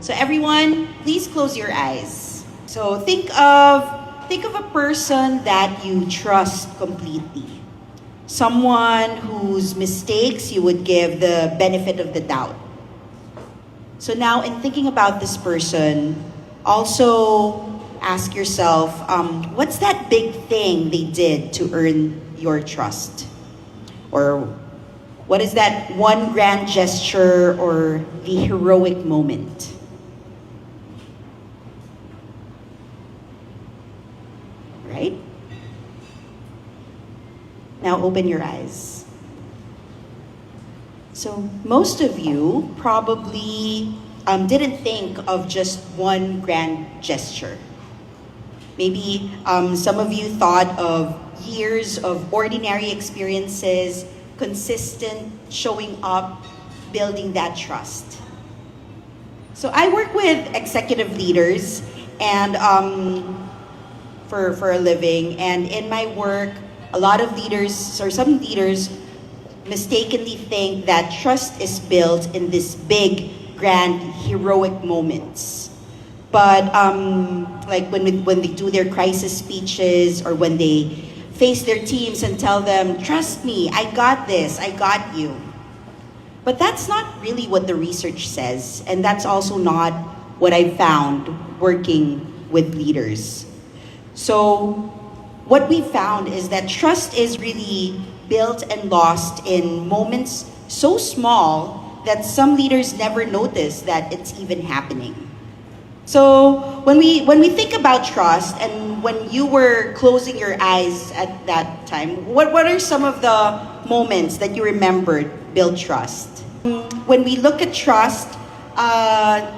So everyone, please close your eyes. So think of a person that you trust completely. Someone whose mistakes you would give the benefit of the doubt. So now in thinking about this person, also ask yourself, what's that big thing they did to earn your trust? Or what is that one grand gesture or the heroic moment? Right? Now open your eyes. So most of you probably didn't think of just one grand gesture. Maybe some of you thought of years of ordinary experiences, consistent showing up, building that trust. So I work with executive leaders and for a living, and in my work, a lot of leaders, or some leaders, mistakenly think that trust is built in this big, grand, heroic moments. But like when they do their crisis speeches or when they face their teams and tell them, trust me, I got this, I got you. But that's not really what the research says, and that's also not what I found working with leaders. So what we found is that trust is really built and lost in moments so small that some leaders never notice that it's even happening. So when we think about trust, and when you were closing your eyes at that time, what are some of the moments that you remembered build trust? When we look at trust,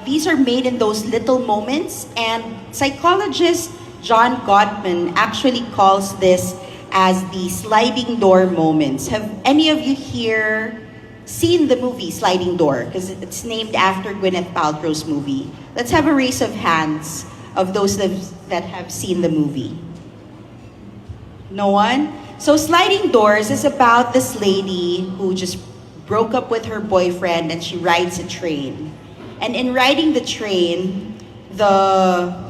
these are made in those little moments, and psychologist John Gottman actually calls this as the sliding door moments. Have any of you here seen the movie Sliding Door? Because it's named after Gwyneth Paltrow's movie. Let's have a raise of hands of those that have seen the movie. No one? So Sliding Doors is about this lady who just broke up with her boyfriend and she rides a train. And in riding the train, the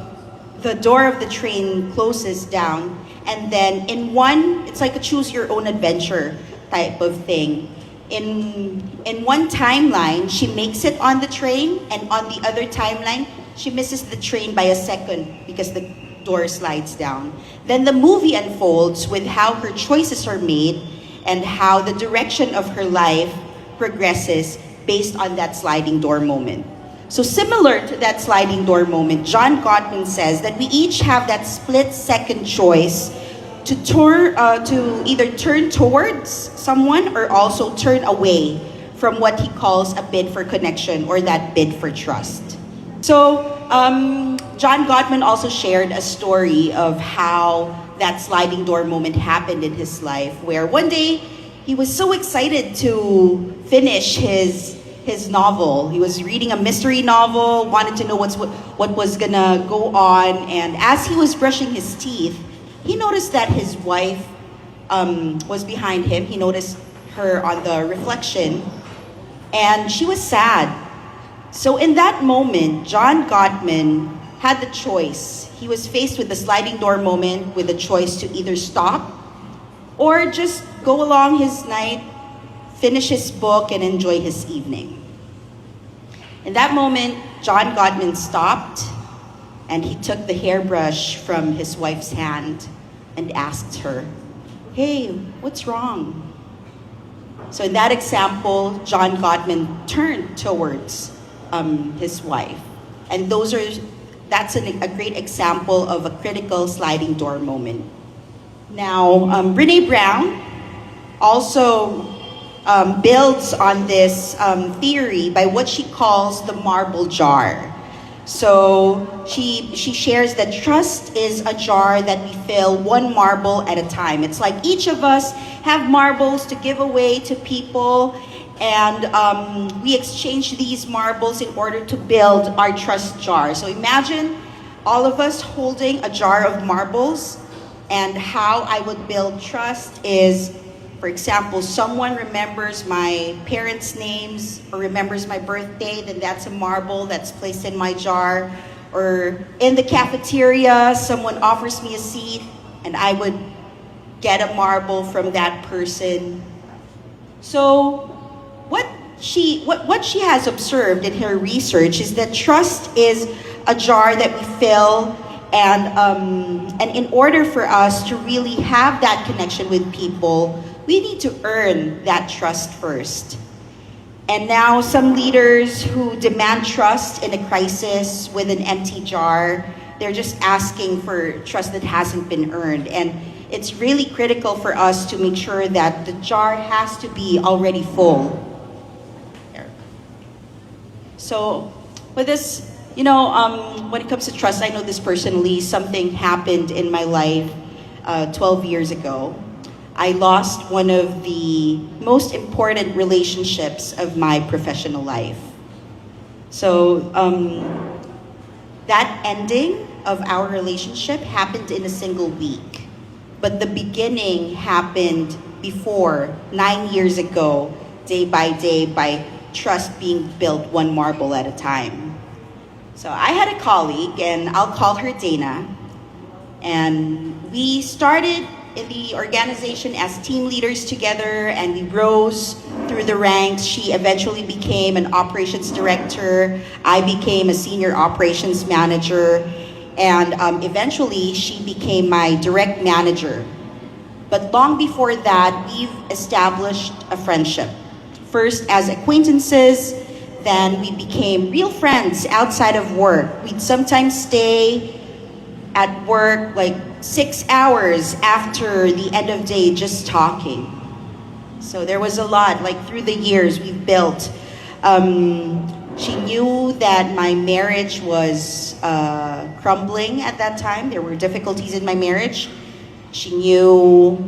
door of the train closes down, and then it's like a choose your own adventure type of thing. In one timeline, she makes it on the train, and on the other timeline, she misses the train by a second because the door slides down. Then the movie unfolds with how her choices are made and how the direction of her life progresses based on that sliding door moment. So similar to that sliding door moment, John Gottman says that we each have that split-second choice to either turn towards someone or also turn away from what he calls a bid for connection or that bid for trust. So John Gottman also shared a story of how that sliding door moment happened in his life, where one day he was so excited to finish his novel. He was reading a mystery novel, wanted to know what was gonna go on, and as he was brushing his teeth, he noticed that his wife was behind him. He noticed her on the reflection, and she was sad. So in that moment, John Gottman had the choice. He was faced with the sliding door moment with the choice to either stop or just go along his night, finish his book, and enjoy his evening. In that moment, John Gottman stopped and he took the hairbrush from his wife's hand and asked her, "Hey, what's wrong?" So in that example, John Gottman turned towards his wife. And that's a great example of a critical sliding door moment. Now, Brene Brown also builds on this theory by what she calls the marble jar. So she shares that trust is a jar that we fill one marble at a time. It's like each of us have marbles to give away to people, and we exchange these marbles in order to build our trust jar. So imagine all of us holding a jar of marbles, and how I would build trust is for example, someone remembers my parents' names or remembers my birthday, then that's a marble that's placed in my jar. Or in the cafeteria, someone offers me a seat and I would get a marble from that person. So what she has observed in her research is that trust is a jar that we fill, and in order for us to really have that connection with people, we need to earn that trust first. And now some leaders who demand trust in a crisis with an empty jar, they're just asking for trust that hasn't been earned. And it's really critical for us to make sure that the jar has to be already full. So with this, when it comes to trust, I know this personally. Something happened in my life 12 years ago. I lost one of the most important relationships of my professional life. So that ending of our relationship happened in a single week. But the beginning happened before, 9 years ago, day by trust being built one marble at a time. So I had a colleague, and I'll call her Dana. And we started in the organization as team leaders together, and we rose through the ranks. She eventually became an operations director. I became a senior operations manager. And eventually, she became my direct manager. But long before that, we've established a friendship. First as acquaintances, then we became real friends outside of work. We'd sometimes stay at work like 6 hours after the end of day just talking. So there was a lot, like through the years we've built. She knew that my marriage was crumbling at that time. There were difficulties in my marriage. She knew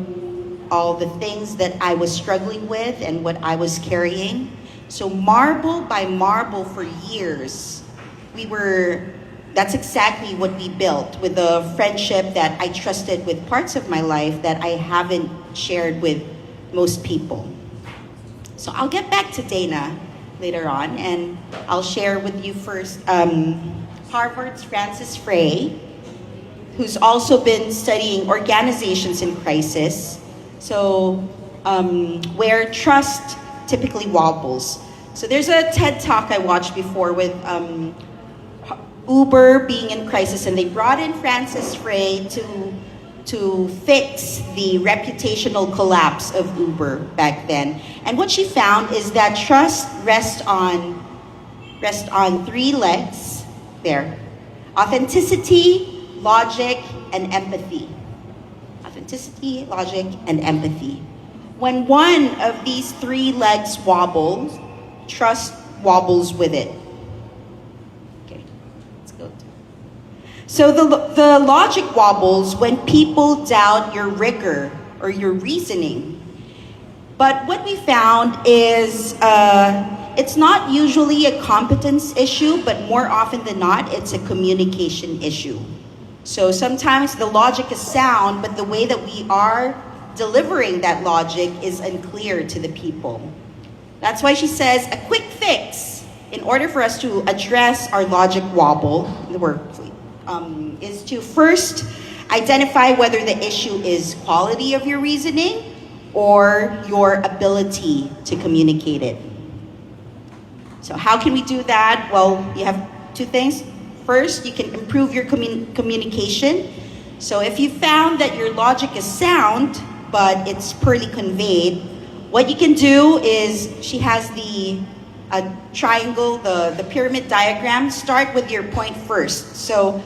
all the things that I was struggling with and what I was carrying. So marble by marble for years, that's exactly what we built, with a friendship that I trusted with parts of my life that I haven't shared with most people. So I'll get back to Dana later on, and I'll share with you first Harvard's Francis Frey, who's also been studying organizations in crisis, so where trust typically wobbles. So there's a TED Talk I watched before with Uber being in crisis, and they brought in Francis Frey to fix the reputational collapse of Uber back then. And what she found is that trust rests on 3 legs there: authenticity, logic, and empathy. Authenticity, logic, and empathy. When one of these 3 legs wobbles, trust wobbles with it. Okay, let's go. So the logic wobbles when people doubt your rigor or your reasoning. But what we found is it's not usually a competence issue, but more often than not, it's a communication issue. So sometimes the logic is sound, but the way that we are delivering that logic is unclear to the people. That's why she says a quick fix in order for us to address our logic wobble in the workplace is to first identify whether the issue is quality of your reasoning or your ability to communicate it. So how can we do that? Well, you have 2 things. First, you can improve your communication. So if you found that your logic is sound, but it's poorly conveyed, what you can do is, she has the triangle, the pyramid diagram. Start with your point first. So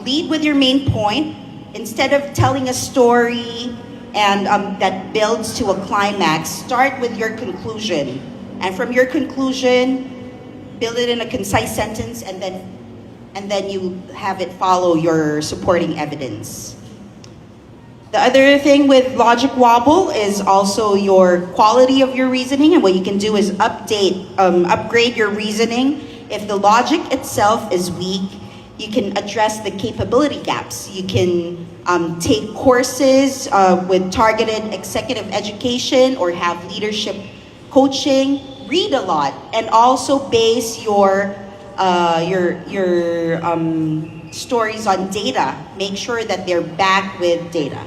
lead with your main point. Instead of telling a story and that builds to a climax, start with your conclusion. And from your conclusion, build it in a concise sentence, and then you have it follow your supporting evidence. The other thing with logic wobble is also your quality of your reasoning, and what you can do is upgrade your reasoning. If the logic itself is weak, You can address the capability gaps. You can take courses with targeted executive education or have leadership coaching. Read a lot, and also base your stories on data. Make sure that they're backed with data.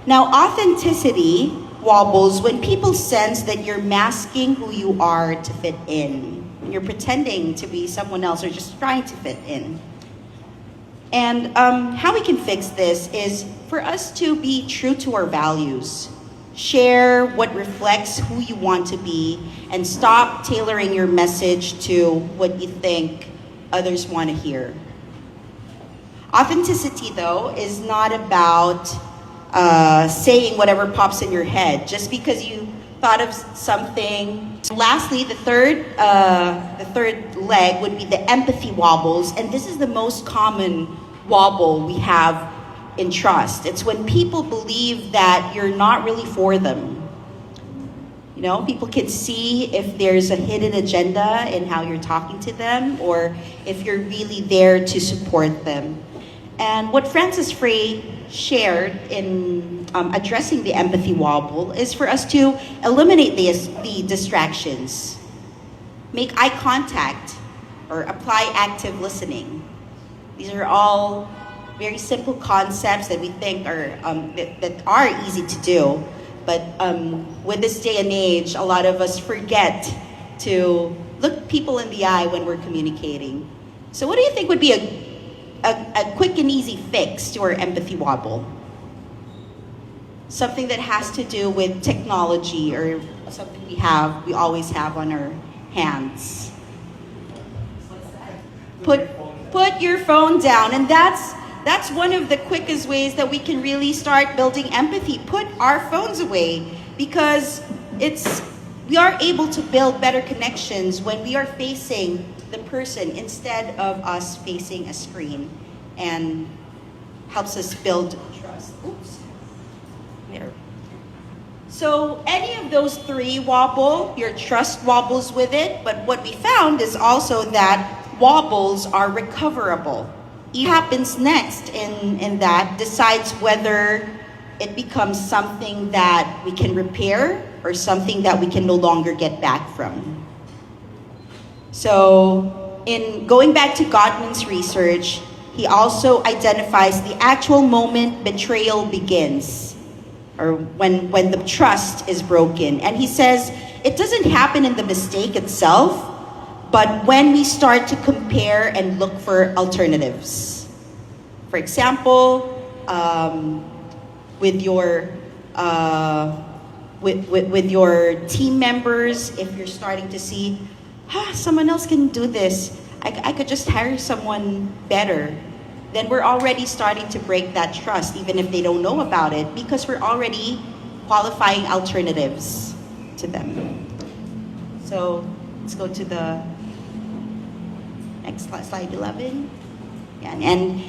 Now, authenticity wobbles when people sense that you're masking who you are to fit in. You're pretending to be someone else or just trying to fit in. And how we can fix this is for us to be true to our values. Share what reflects who you want to be and stop tailoring your message to what you think others want to hear. Authenticity, though, is not about saying whatever pops in your head just because you thought of something. Lastly, the third leg would be the empathy wobbles, and this is the most common wobble we have in trust. It's when people believe that you're not really for them. You know, people can see if there's a hidden agenda in how you're talking to them or if you're really there to support them. And what Francis Frey shared in addressing the empathy wobble is for us to eliminate the distractions, make eye contact, or apply active listening. These are all very simple concepts that we think are that are easy to do, but with this day and age, a lot of us forget to look people in the eye when we're communicating. So, what do you think would be a quick and easy fix to our empathy wobble? Something that has to do with technology or something we always have on our hands. Put your phone down, and that's one of the quickest ways that we can really start building empathy. Put our phones away, because we are able to build better connections when we are facing the person instead of us facing a screen, and helps us build trust. Oops. There. So any of those three wobble, your trust wobbles with it, but what we found is also that wobbles are recoverable. What happens next in that decides whether it becomes something that we can repair or something that we can no longer get back from. So in going back to Gottman's research, he also identifies the actual moment betrayal begins, or when the trust is broken. And he says it doesn't happen in the mistake itself, but when we start to compare and look for alternatives. For example, with your team members, if you're starting to see, someone else can do this, I could just hire someone better, then we're already starting to break that trust, even if they don't know about it, because we're already qualifying alternatives to them. So let's go to the next slide, 11. Yeah, and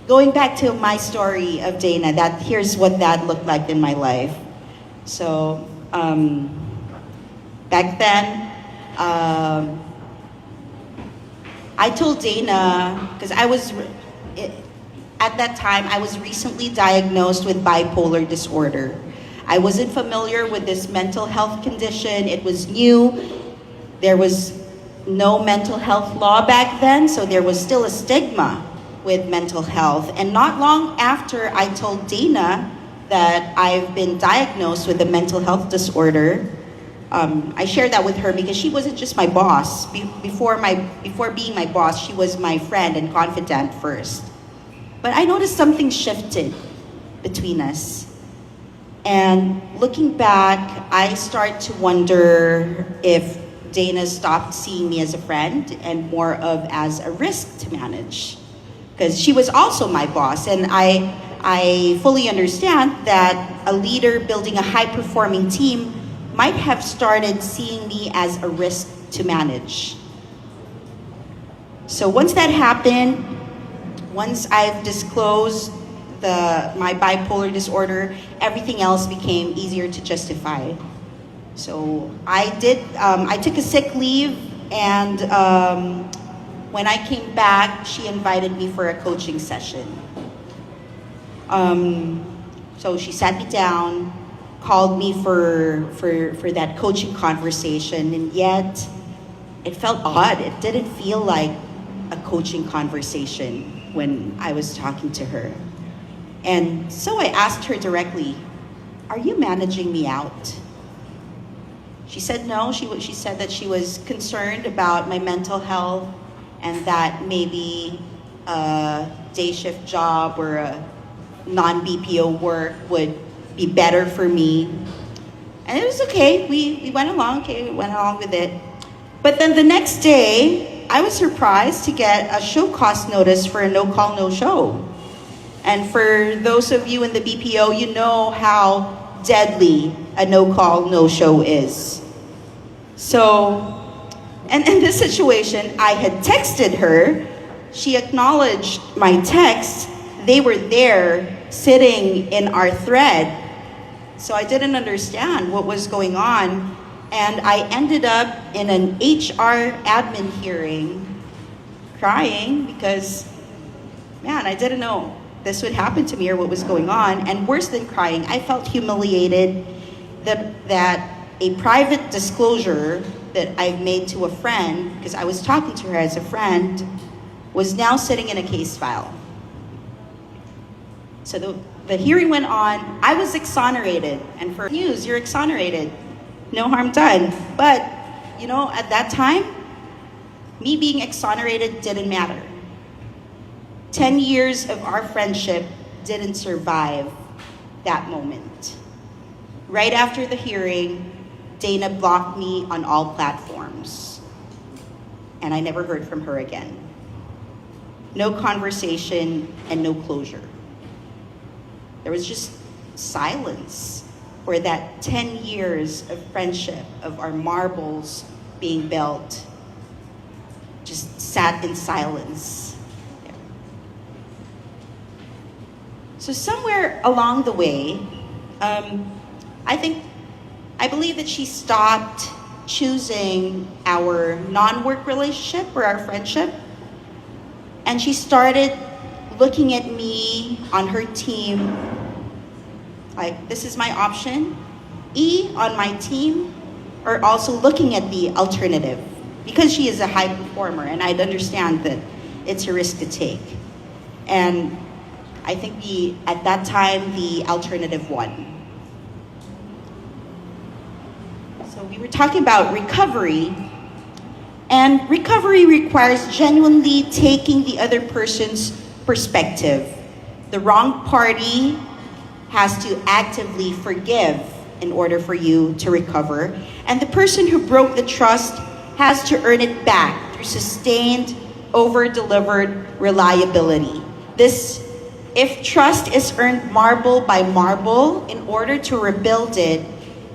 going back to my story of Dana, here's what that looked like in my life. So back then, I told Dana, because at that time, I was recently diagnosed with bipolar disorder. I wasn't familiar with this mental health condition. It was new. There was no mental health law back then, so there was still a stigma with mental health. And not long after I told Dana that I've been diagnosed with a mental health disorder, I shared that with her because she wasn't just my boss. Before being my boss, she was my friend and confidant first. But I noticed something shifted between us. And looking back, I start to wonder if Dana stopped seeing me as a friend and more of as a risk to manage. Because she was also my boss, and I fully understand that a leader building a high-performing team might have started seeing me as a risk to manage. So once that happened, once I've disclosed my bipolar disorder, everything else became easier to justify. So I took a sick leave, and when I came back, she invited me for a coaching session. So she sat me down, called me for that coaching conversation, and yet it felt odd. It didn't feel like a coaching conversation when I was talking to her. And so I asked her directly, "Are you managing me out?" She said no. She said that she was concerned about my mental health and that maybe a day shift job or a non-BPO work would be better for me. And it was okay. We went along. Okay, we went along with it. But then the next day, I was surprised to get a show cost notice for a no-call, no-show. And for those of you in the BPO, you know how deadly a no-call, no-show is. So, and in this situation, I had texted her. She acknowledged my text. They were there sitting in our thread. So I didn't understand what was going on. And I ended up in an HR admin hearing crying because, man, I didn't know this would happen to me or what was going on. And worse than crying, I felt humiliated that a private disclosure that I've made to a friend, because I was talking to her as a friend, was now sitting in a case file. So the hearing went on. I was exonerated. And for news, you're exonerated. No harm done. But, you know, at that time, me being exonerated didn't matter. 10 years of our friendship didn't survive that moment. Right after the hearing, Dana blocked me on all platforms. And I never heard from her again. No conversation and no closure. There was just silence for that 10 years of friendship, of our marbles being built, just sat in silence. So somewhere along the way, I believe that she stopped choosing our non-work relationship or our friendship, and she started looking at me on her team like, this is my option. E on my team are also looking at the alternative because she is a high performer, and I'd understand that it's a risk to take. And I think at that time, the alternative won. So we were talking about recovery, and recovery requires genuinely taking the other person's perspective. The wrong party has to actively forgive in order for you to recover, and the person who broke the trust has to earn it back through sustained, over-delivered reliability. If trust is earned marble by marble, in order to rebuild it,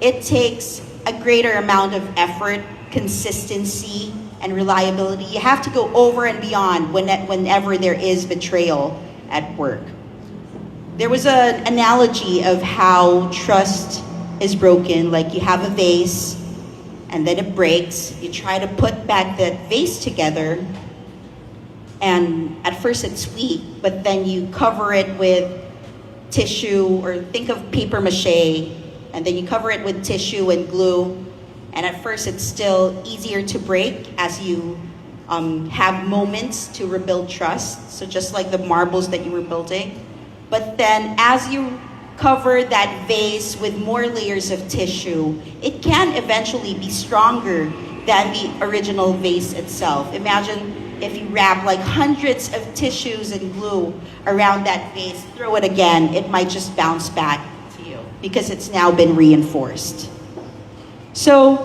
it takes a greater amount of effort, consistency, and reliability. You have to go over and beyond whenever there is betrayal at work. There was an analogy of how trust is broken, like you have a vase and then it breaks. You try to put back that vase together, and at first it's weak, but then you cover it with tissue, or think of paper mache, and then you cover it with tissue and glue, and at first it's still easier to break as you have moments to rebuild trust. So just like the marbles that you were building. But then as you cover that vase with more layers of tissue, it can eventually be stronger than the original vase itself. Imagine if you wrap like hundreds of tissues and glue around that vase, throw it again, it might just bounce back to you because it's now been reinforced. So,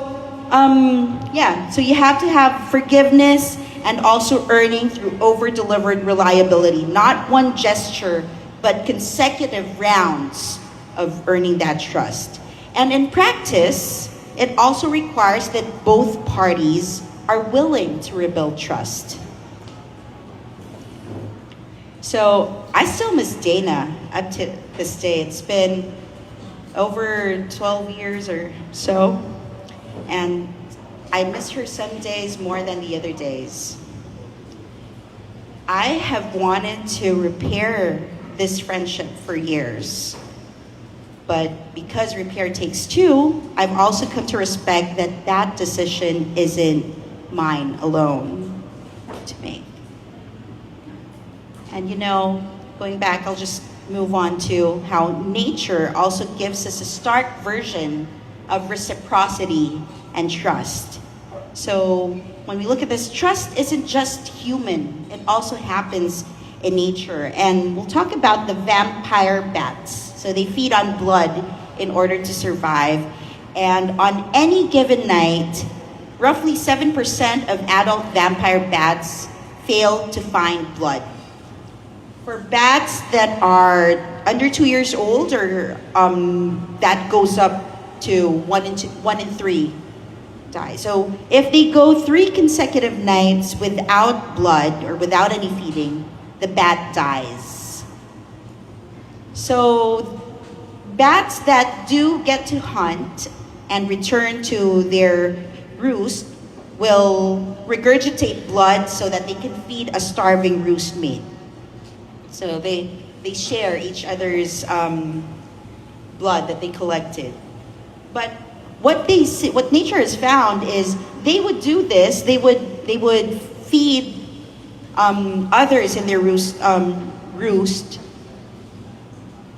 so you have to have forgiveness and also earning through over-delivered reliability. Not one gesture, but consecutive rounds of earning that trust. And in practice, it also requires that both parties are willing to rebuild trust. So I still miss Dana up to this day. It's been over 12 years or so, and I miss her some days more than the other days. I have wanted to repair this friendship for years. But because repair takes two, I've also come to respect that that decision isn't mine alone to make. And going back, I'll just move on to how nature also gives us a stark version of reciprocity and trust. So when we look at this, trust isn't just human, it also happens in nature. And we'll talk about the vampire bats. So they feed on blood in order to survive. And on any given night, roughly 7% of adult vampire bats fail to find blood. For bats that are under 2 years old, or that goes up to 1 in 3 die. So if they go 3 consecutive nights without blood or without any feeding, the bat dies. So bats that do get to hunt and return to their roost will regurgitate blood so that they can feed a starving roost mate. So they share each other's blood that they collected. But what nature has found is they would do this. They would feed others in their roost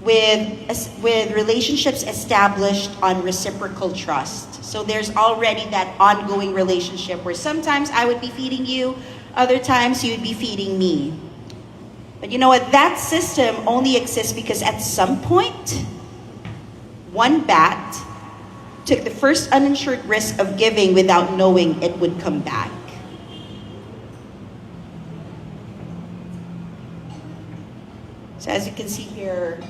with relationships established on reciprocal trust. So there's already that ongoing relationship where sometimes I would be feeding you, other times you would be feeding me. But you know what? That system only exists because at some point, one bat took the first uninsured risk of giving without knowing it would come back. So as you can see here,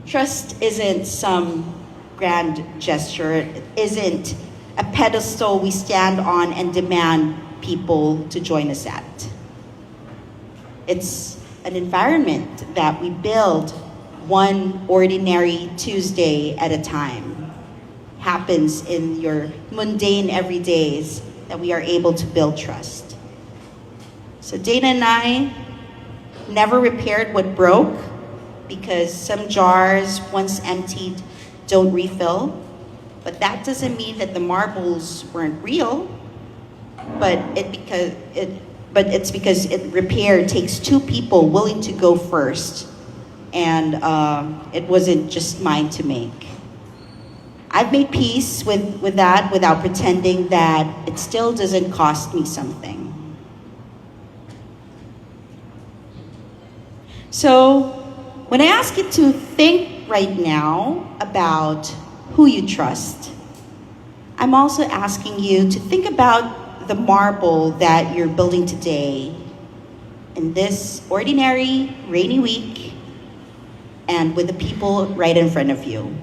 trust isn't some grand gesture. It isn't a pedestal we stand on and demand people to join us at. It's an environment that we build one ordinary Tuesday at a time. Happens in your mundane everydays that we are able to build trust. So Dana and I never repaired what broke because some jars, once emptied, don't refill. But that doesn't mean that the marbles weren't real, but it's because repair takes 2 people willing to go first, and it wasn't just mine to make. I've made peace with that without pretending that it still doesn't cost me something. So when I ask you to think right now about who you trust, I'm also asking you to think about the marble that you're building today in this ordinary rainy week and with the people right in front of you.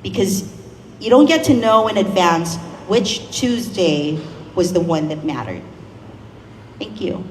Because you don't get to know in advance which Tuesday was the one that mattered. Thank you.